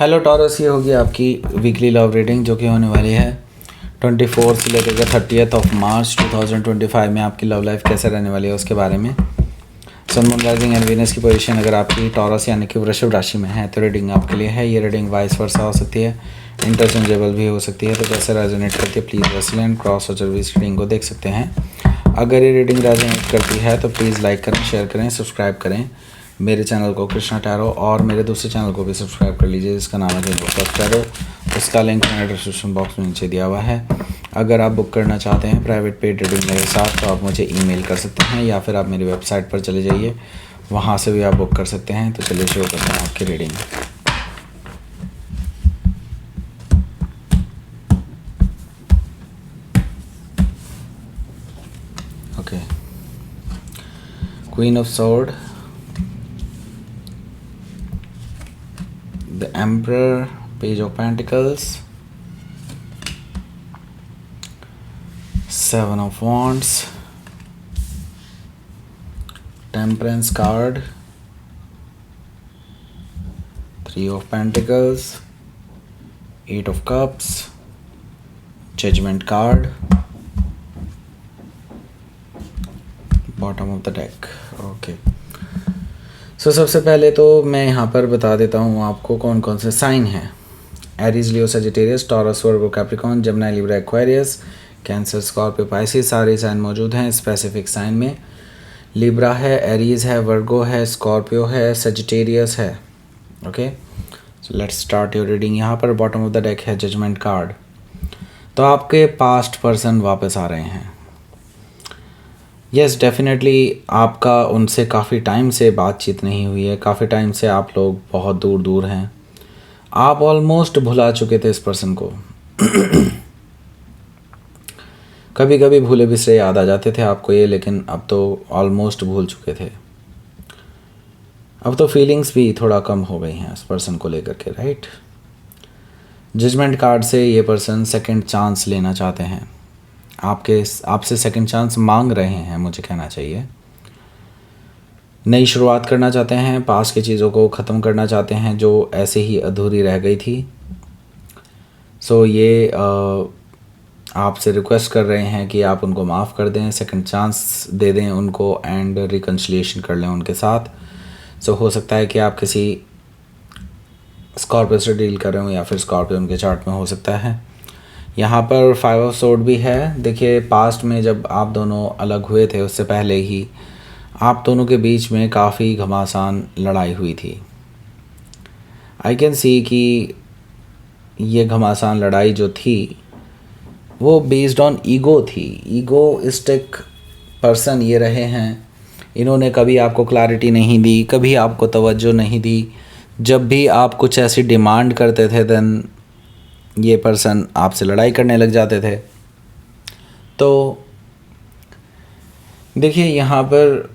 Hello taurus, ये होगी आपकी वीकली लव रीडिंग जो कि होने वाली है 24 से लेकर 30 मार्च 2025 में। आपकी लव लाइफ कैसे रहने वाली है उसके बारे में। सन, मून, राइजिंग एंड वीनस की पोजीशन अगर आपकी टॉरस यानी कि वृषभ राशि में है तो रीडिंग आपके लिए है। ये रीडिंग वाइस वर्सा हो सकती है, इंटरचेंजेबल भी हो सकती है। तो कैसे रेजोनेट करती है प्लीज़ रेसिलेंट क्रॉस और सर्विस रीडिंग को देख सकते हैं। अगर ये रीडिंग रेजोनेट करती है तो प्लीज़ लाइक करें, शेयर करें, सब्सक्राइब करें मेरे चैनल को कृष्णा टैरो, और मेरे दूसरे चैनल को भी सब्सक्राइब कर लीजिए जिसका नाम है कृष्णा टैरो। उसका लिंक मैंने डिस्क्रिप्शन बॉक्स में नीचे दिया हुआ है। अगर आप बुक करना चाहते हैं प्राइवेट पेड रीडिंग मेरे साथ तो आप मुझे ईमेल कर सकते हैं, या फिर आप मेरी वेबसाइट पर चले जाइए, वहाँ से भी आप बुक कर सकते हैं। तो चलिए शुरू करते हैं आपकी reading. Okay, queen of sword, the Emperor, Page of Pentacles, Seven of Wands, Temperance card, Three of Pentacles, Eight of Cups, Judgment card, bottom of the deck. Okay. सबसे पहले तो मैं यहाँ पर बता देता हूँ आपको कौन कौन से साइन हैं। Aries, Leo, Sagittarius, Taurus, Virgo, Capricorn, Gemini, Libra, Aquarius, Cancer, Scorpio, Pisces, सारे साइन मौजूद हैं स्पेसिफिक साइन में। लिब्रा है, एरीज है, वर्गो है, स्कॉर्पियो है, सजिटेरियस है। Okay, so let's start your reading. यहाँ पर बॉटम ऑफ द डेक है जजमेंट कार्ड। तो आपके पास्ट पर्सन वापस आ रहे हैं। यस, डेफिनेटली आपका उनसे काफ़ी टाइम से बातचीत नहीं हुई है, काफ़ी टाइम से आप लोग बहुत दूर दूर हैं। आप ऑलमोस्ट भुला चुके थे इस पर्सन को। कभी कभी भूले बिसरे याद आ जाते थे आपको ये, लेकिन अब तो ऑलमोस्ट भूल चुके थे। अब तो फीलिंग्स भी थोड़ा कम हो गई हैं इस पर्सन को लेकर के, राइट। जजमेंट कार्ड से ये पर्सन सेकंड चांस लेना चाहते हैं, आपसे सेकंड चांस मांग रहे हैं, मुझे कहना चाहिए। नई शुरुआत करना चाहते हैं, पास की चीज़ों को ख़त्म करना चाहते हैं जो ऐसे ही अधूरी रह गई थी। सो ये आपसे रिक्वेस्ट कर रहे हैं कि आप उनको माफ़ कर दें, सेकंड चांस दे दें उनको एंड रिकन्सिलिएशन कर लें उनके साथ। सो हो सकता है कि आप किसी स्कॉर्पियो से डील कर रहे हो, या फिर स्कॉर्पियो उनके चार्ट में हो सकता है। यहाँ पर 5 ऑफ सोर्ड भी है। देखिए, पास्ट में जब आप दोनों अलग हुए थे उससे पहले ही आप दोनों के बीच में काफ़ी घमासान लड़ाई हुई थी। आई कैन सी कि ये घमासान लड़ाई जो थी वो बेस्ड ऑन ईगो थी। ईगोइस्टिक पर्सन ये रहे हैं। इन्होंने कभी आपको क्लैरिटी नहीं दी, कभी आपको तवज्जो नहीं दी। जब भी आप कुछ ऐसी डिमांड करते थे देन ये पर्सन आपसे लड़ाई करने लग जाते थे। तो देखिए, यहाँ पर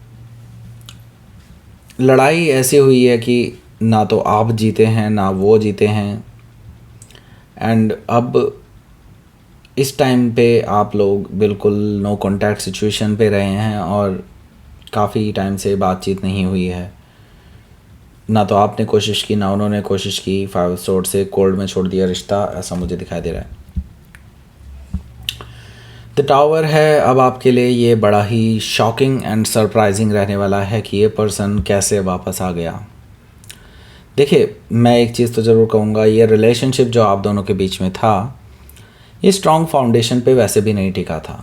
लड़ाई ऐसी हुई है कि ना तो आप जीते हैं ना वो जीते हैं। एंड अब इस टाइम पे आप लोग बिल्कुल नो कॉन्टैक्ट सिचुएशन पे रहे हैं और काफ़ी टाइम से बातचीत नहीं हुई है। ना तो आपने कोशिश की ना उन्होंने कोशिश की। 5 सोर्ड से कोल्ड में छोड़ दिया रिश्ता, ऐसा मुझे दिखाई दे रहा है। द टावर है। अब आपके लिए ये बड़ा ही शॉकिंग एंड सरप्राइजिंग रहने वाला है कि ये पर्सन कैसे वापस आ गया। देखिए, मैं एक चीज़ तो ज़रूर कहूँगा, ये रिलेशनशिप जो आप दोनों के बीच में था ये स्ट्रॉन्ग फाउंडेशन पे वैसे भी नहीं टिका था,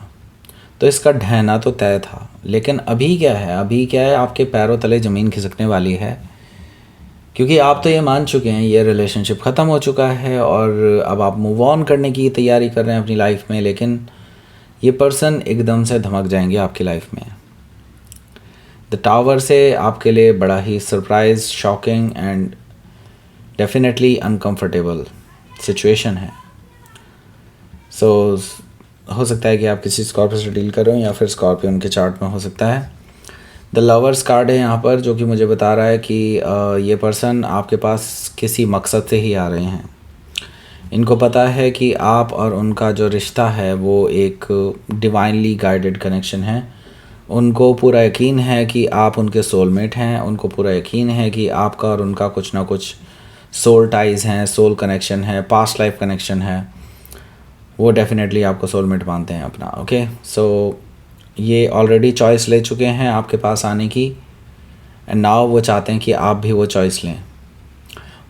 तो इसका ढहना तो तय था। लेकिन अभी क्या है, आपके पैरों तले ज़मीन खिसकने वाली है, क्योंकि आप तो ये मान चुके हैं ये रिलेशनशिप ख़त्म हो चुका है और अब आप मूव ऑन करने की तैयारी कर रहे हैं अपनी लाइफ में। लेकिन ये पर्सन एकदम से धमक जाएंगे आपकी लाइफ में। द टावर से आपके लिए बड़ा ही surprise, shocking and definitely uncomfortable situation है। सो हो सकता है कि आप किसी स्कॉर्पियो से डील कर रहे हो, या फिर स्कॉर्पियो उनके चार्ट में हो सकता है। द लवर्स कार्ड है यहाँ पर, जो कि मुझे बता रहा है कि ये पर्सन आपके पास किसी मकसद से ही आ रहे हैं। इनको पता है कि आप और उनका जो रिश्ता है वो एक डिवाइनली गाइडेड कनेक्शन है। उनको पूरा यकीन है कि आप उनके सोलमेट हैं। उनको पूरा यकीन है कि आपका और उनका कुछ ना कुछ सोल टाइज हैं, सोल कनेक्शन है, पास्ट लाइफ कनेक्शन है, वो डेफिनेटली आपको सोलमेट मानते हैं अपना। ओके, सो ये ऑलरेडी चॉइस ले चुके हैं आपके पास आने की, एंड नाउ वो चाहते हैं कि आप भी वो चॉइस लें।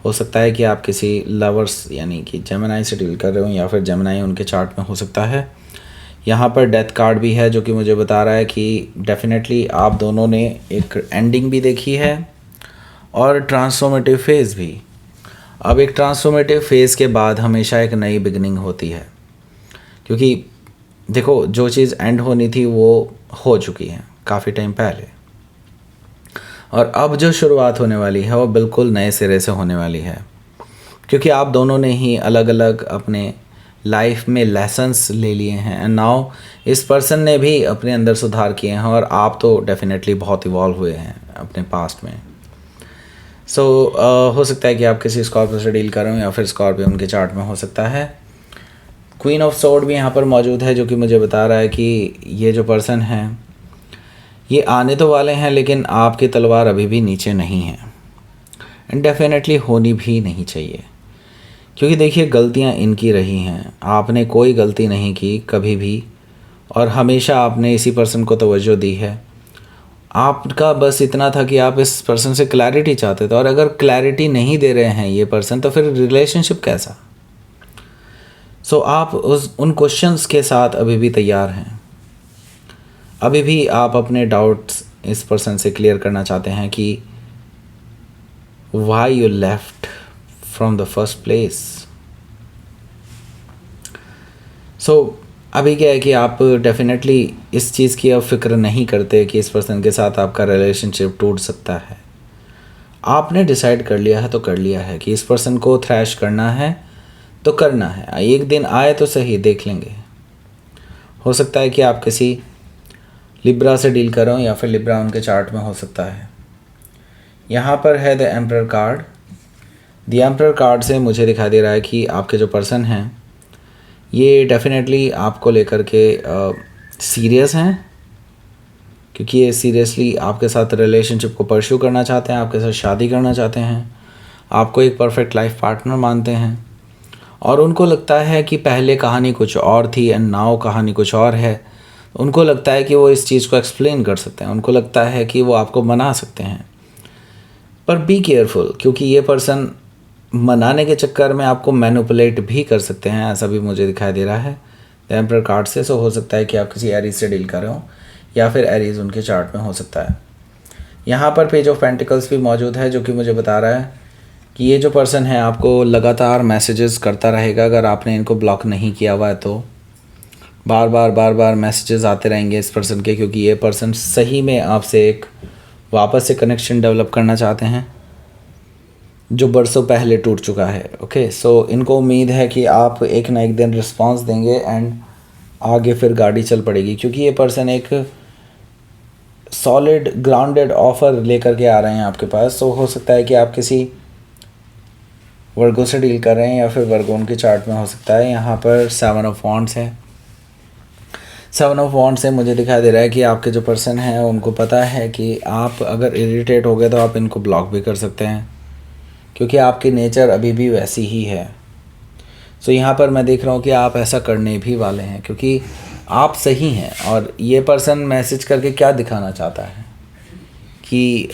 हो सकता है कि आप किसी लवर्स यानी कि जेमिनाई से डील कर रहे हो, या फिर जेमिनाई उनके चार्ट में हो सकता है। यहाँ पर डेथ कार्ड भी है जो कि मुझे बता रहा है कि डेफिनेटली आप दोनों ने एक एंडिंग भी देखी है और ट्रांसफॉर्मेटिव फेज़ भी। अब एक ट्रांसफॉर्मेटिव फेज़ के बाद हमेशा एक नई बिगनिंग होती है, क्योंकि देखो जो चीज़ एंड होनी थी वो हो चुकी है काफ़ी टाइम पहले, और अब जो शुरुआत होने वाली है वो बिल्कुल नए सिरे से होने वाली है, क्योंकि आप दोनों ने ही अलग अलग अपने लाइफ में लेसन्स ले लिए हैं, एंड नाउ इस पर्सन ने भी अपने अंदर सुधार किए हैं, और आप तो डेफिनेटली बहुत इवॉल्व हुए हैं अपने पास्ट में। सो हो सकता है कि आप किसी स्कॉर्पियो से डील कर रहे हो, या फिर स्कॉर्पियो उनके चार्ट में हो सकता है। क्वीन ऑफ सोर्ड भी यहाँ पर मौजूद है जो कि मुझे बता रहा है कि ये जो पर्सन है ये आने तो वाले हैं, लेकिन आपकी तलवार अभी भी नीचे नहीं है, एंड डेफिनेटली होनी भी नहीं चाहिए, क्योंकि देखिए गलतियाँ इनकी रही हैं, आपने कोई गलती नहीं की कभी भी, और हमेशा आपने इसी पर्सन को तवज्जो दी है। आपका बस इतना था कि आप इस पर्सन से क्लैरिटी चाहते थे, और अगर क्लैरिटी नहीं दे रहे हैं ये पर्सन तो फिर रिलेशनशिप कैसा। सो आप उन क्वेश्चंस के साथ अभी भी तैयार हैं, अभी भी आप अपने डाउट्स इस पर्सन से क्लियर करना चाहते हैं कि why you left from the first place. So अभी क्या है कि आप डेफिनेटली इस चीज़ की अब फिक्र नहीं करते कि इस पर्सन के साथ आपका रिलेशनशिप टूट सकता है। आपने डिसाइड कर लिया है तो कर लिया है कि इस पर्सन को थ्रैश करना है तो करना है, एक दिन आए तो सही, देख लेंगे। हो सकता है कि आप किसी लिब्रा से डील कर रहे हो, या फिर लिब्रा उनके चार्ट में हो सकता है। यहाँ पर है the emperor card. The emperor card से मुझे दिखाई दे रहा है कि आपके जो पर्सन हैं ये डेफिनेटली आपको लेकर के सीरियस हैं, क्योंकि ये सीरियसली आपके साथ रिलेशनशिप को परस्यू करना चाहते हैं, आपके साथ शादी करना चाहते हैं, आपको एक परफेक्ट लाइफ पार्टनर मानते हैं, और उनको लगता है कि पहले कहानी कुछ और थी एंड नाउ कहानी कुछ और है। उनको लगता है कि वो इस चीज़ को एक्सप्लेन कर सकते हैं, उनको लगता है कि वो आपको मना सकते हैं, पर बी केयरफुल, क्योंकि ये पर्सन मनाने के चक्कर में आपको मैनिपुलेट भी कर सकते हैं, ऐसा भी मुझे दिखाई दे रहा है द एम्परर कार्ड से। सो हो सकता है कि आप किसी एरीज से डील कर रहे हो, या फिर एरीज उनके चार्ट में हो सकता है। यहाँ पर पेज ऑफ पेंटिकल्स भी मौजूद है जो कि मुझे बता रहा है कि ये जो पर्सन है आपको लगातार मैसेजेस करता रहेगा, अगर आपने इनको ब्लॉक नहीं किया हुआ है तो बार बार मैसेजेस आते रहेंगे इस पर्सन के, क्योंकि ये पर्सन सही में आपसे एक वापस से कनेक्शन डेवलप करना चाहते हैं जो बरसों पहले टूट चुका है। ओके, सो इनको उम्मीद है कि आप एक ना एक दिन रिस्पांस देंगे एंड आगे फिर गाड़ी चल पड़ेगी, क्योंकि ये पर्सन एक सॉलिड ग्राउंडेड ऑफर लेकर के आ रहे हैं आपके पास। सो हो सकता है कि आप किसी वर्गो से डील कर रहे हैं, या फिर वर्गो उनके चार्ट में हो सकता है। यहाँ पर 7 ऑफ वॉन्ड्स है। 7 ऑफ वॉन्ड्स से मुझे दिखाई दे रहा है कि आपके जो पर्सन हैं उनको पता है कि आप अगर इरिटेट हो गए तो आप इनको ब्लॉक भी कर सकते हैं, क्योंकि आपकी नेचर अभी भी वैसी ही है। सो यहाँ पर मैं देख रहा हूँ कि आप ऐसा करने भी वाले हैं, क्योंकि आप सही हैं, और ये पर्सन मैसेज करके क्या दिखाना चाहता है कि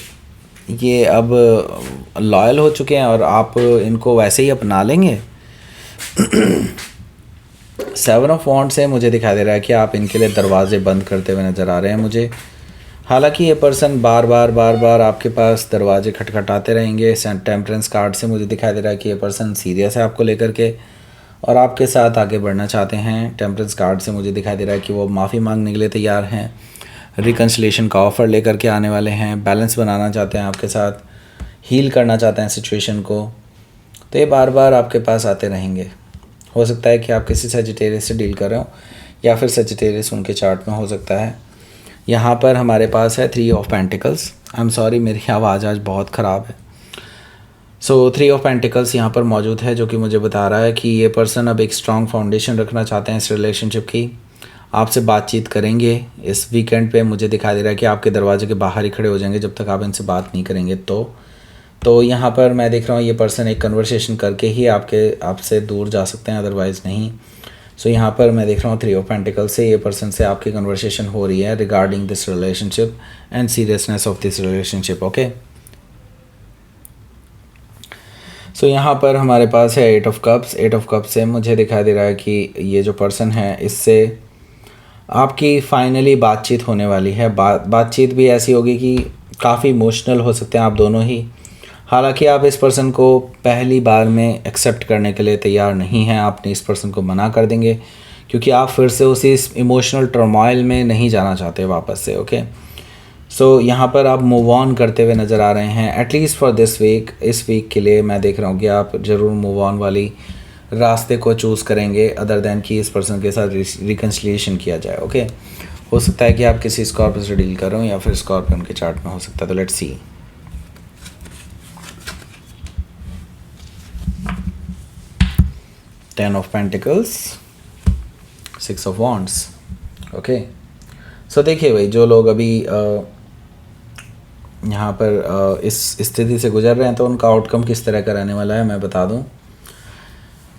ये अब लॉयल हो चुके हैं और आप इनको वैसे ही अपना लेंगे। 7 ऑफ वॉन्ड्स से मुझे दिखाई दे रहा है कि आप इनके लिए दरवाजे बंद करते हुए नज़र आ रहे हैं मुझे। हालांकि ये पर्सन बार बार आपके पास दरवाजे खटखटाते रहेंगे। टेम्परेंस कार्ड से मुझे दिखाई दे रहा है कि ये पर्सन सीरियस है आपको लेकर के और आपके साथ आगे बढ़ना चाहते हैं। टेम्परेंस कार्ड से मुझे दिखाई दे रहा है कि वो माफ़ी मांगने के लिए तैयार हैं, रिकन्सिलेशन का ऑफ़र लेकर के आने वाले हैं, बैलेंस बनाना चाहते हैं आपके साथ, हील करना चाहते हैं सिचुएशन को। तो ये बार बार आपके पास आते रहेंगे। हो सकता है कि आप किसी सजिटेरियस से डील कर रहे हो, या फिर सजिटेरियस उनके चार्ट में हो सकता है। यहाँ पर हमारे पास है 3 of pentacles. I am sorry, मेरी आवाज़ आज बहुत ख़राब है। सो 3 ऑफ पेंटिकल्स यहाँ पर मौजूद है, जो कि मुझे बता रहा है कि ये पर्सन अब एक स्ट्रॉन्ग फाउंडेशन रखना चाहते हैं इस रिलेशनशिप की। आपसे बातचीत करेंगे इस वीकेंड पे। मुझे दिखाई दे रहा है कि आपके दरवाजे के बाहर ही खड़े हो जाएंगे जब तक आप इनसे बात नहीं करेंगे। तो तो यहाँ पर मैं देख रहा हूँ ये पर्सन एक कन्वर्सेशन करके ही आपसे दूर जा सकते हैं, अदरवाइज़ नहीं। सो यहाँ पर मैं देख रहा हूँ 3 ऑफ पेंटिकल से ये पर्सन से आपकी कन्वर्सेशन हो रही है regarding this relationship and seriousness of this relationship. Okay, so यहाँ पर हमारे पास है 8 ऑफ कप्स। 8 ऑफ कप्स से मुझे दिखाई दे रहा है कि ये जो पर्सन है इससे आपकी फाइनली बातचीत होने वाली है। बातचीत भी ऐसी होगी कि काफ़ी इमोशनल हो सकते हैं आप दोनों ही। हालांकि आप इस पर्सन को पहली बार में एक्सेप्ट करने के लिए तैयार नहीं हैं, आपने इस पर्सन को मना कर देंगे क्योंकि आप फिर से उसी इमोशनल टर्मोइल में नहीं जाना चाहते वापस से। ओके, सो यहाँ पर आप मूव ऑन करते हुए नज़र आ रहे हैं एटलीस्ट फॉर दिस वीक। इस वीक के लिए मैं देख रहा हूँ कि आप ज़रूर मूव ऑन वाली रास्ते को चूज़ करेंगे अदर दैन कि इस पर्सन के साथ रिकन्सिलिएशन किया जाए। ओके, हो सकता है कि आप किसी स्कॉर्पियन से डील कर रहे हो या फिर स्कॉर्पियन के चार्ट में हो सकता है। तो let's see. 10 of pentacles, 6 of wands. Okay, so देखिए भाई, जो लोग अभी यहाँ पर इस स्थिति से गुजर रहे हैं तो उनका आउटकम किस तरह का रहने वाला है मैं बता दूँ।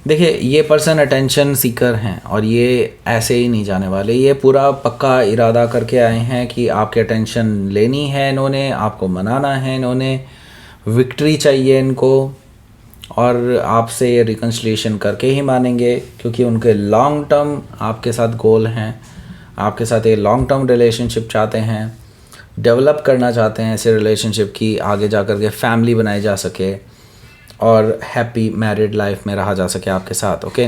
देखिए, ये पर्सन अटेंशन सीकर हैं और ये ऐसे ही नहीं जाने वाले। ये पूरा पक्का इरादा करके आए हैं कि आपकी अटेंशन लेनी है इन्होंने, आपको मनाना है इन्होंने, विक्ट्री चाहिए इनको और आपसे ये रिकन्सिलिएशन करके ही मानेंगे क्योंकि उनके लॉन्ग टर्म आपके साथ गोल हैं। आपके साथ ये लॉन्ग टर्म रिलेशनशिप चाहते हैं, डेवलप करना चाहते हैं ऐसे रिलेशनशिप की आगे जा कर के फैमिली बनाई जा सके और हैप्पी मैरिड लाइफ में रहा जा सके आपके साथ। ओके,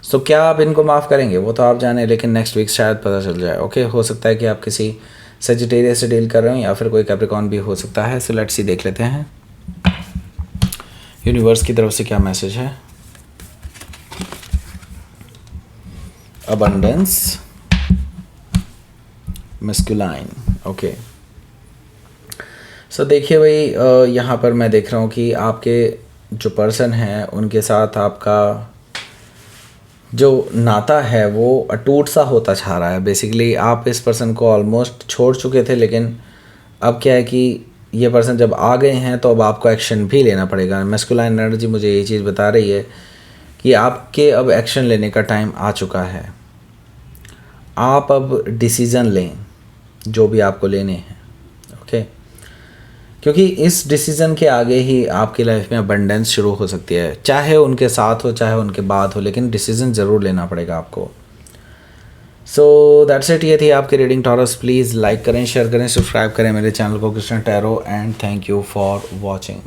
सो क्या आप इनको माफ़ करेंगे वो तो आप जाने, लेकिन नेक्स्ट वीक शायद पता चल जाए। ओके, हो सकता है कि आप किसी सेजिटेरियस से डील कर रहे हो या फिर कोई कैप्रिकॉर्न भी हो सकता है। सो लेट्स सी, देख लेते हैं यूनिवर्स की तरफ से क्या मैसेज है। Abundance, masculine. ओके, सो देखिए भाई, यहाँ पर मैं देख रहा हूँ कि आपके जो पर्सन है उनके साथ आपका जो नाता है वो अटूट सा होता जा रहा है। बेसिकली आप इस पर्सन को ऑलमोस्ट छोड़ चुके थे, लेकिन अब क्या है कि ये पर्सन जब आ गए हैं तो अब आपको एक्शन भी लेना पड़ेगा। मैस्कुलाइन एनर्जी मुझे ये चीज़ बता रही है कि आपके अब एक्शन लेने का टाइम आ चुका है। आप अब डिसीज़न लें जो भी आपको लेने हैं। ओके, क्योंकि इस डिसीज़न के आगे ही आपकी लाइफ में अबंडेंस शुरू हो सकती है, चाहे उनके साथ हो चाहे उनके बाद हो, लेकिन डिसीज़न ज़रूर लेना पड़ेगा आपको। सो दैट्स इट, ये थी आपकी रीडिंग टॉरस। प्लीज़ लाइक करें, शेयर करें, सब्सक्राइब करें मेरे चैनल को Krishna tarot and thank you for watching.